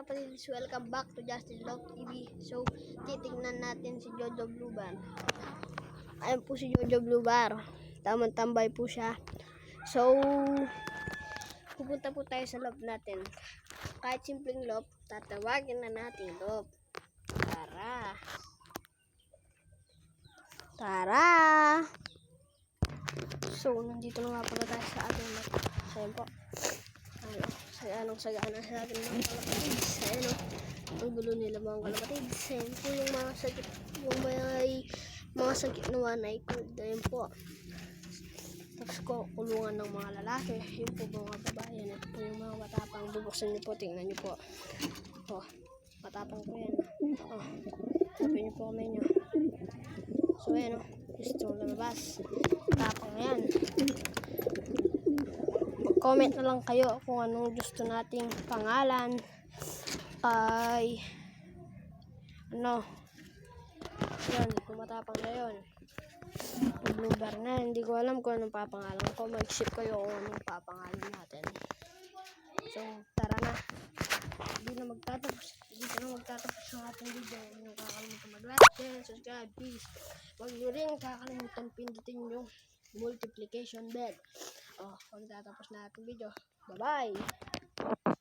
kalapatids, welcome back to Justin Love TV. So, titignan natin si Jojo Blue Bar. Ayan po si Jojo Blue Bar. Tamang tambay po siya. So, pupunta po tayo sa loob natin. Kahit simpleng loob, tatawagin na natin loob. Tara! Tara! So, nandito na nga pala tayo sa ating loob. Ayan po. Anong sagana sa atin mga kalapatids. Ayan o. Ang gulo nila mga kalapatids. Ayan po yung mga sakit. Yung mga sakit na wanay ko. Ayan po. Tapos ko kulungan ng mga lalaki. Yun po mga babae. Ito po yung mga matapang. Bubuksan niyo po. Tingnan niyo po. Oh, matapang po yan. Oh, tapin niyo po kamay niyo. So ayan o. Gusto lumabas. Tapang yan. Comment na lang kayo kung anong gusto nating pangalan ay ano yan, kumatapang na yun Blue Bar na, hindi ko alam kung anong papangalan ko. Mag-ship kayo kung anong papangalan natin. So tara na, dito na magtatapos ang ating video. Huwag nyo kakalimutan mag-like, share, subscribe, please. Huwag nyo rin kakalimutan pindutin yung multiplication bell. Oh, pagtatapos na ating video. Bye-bye!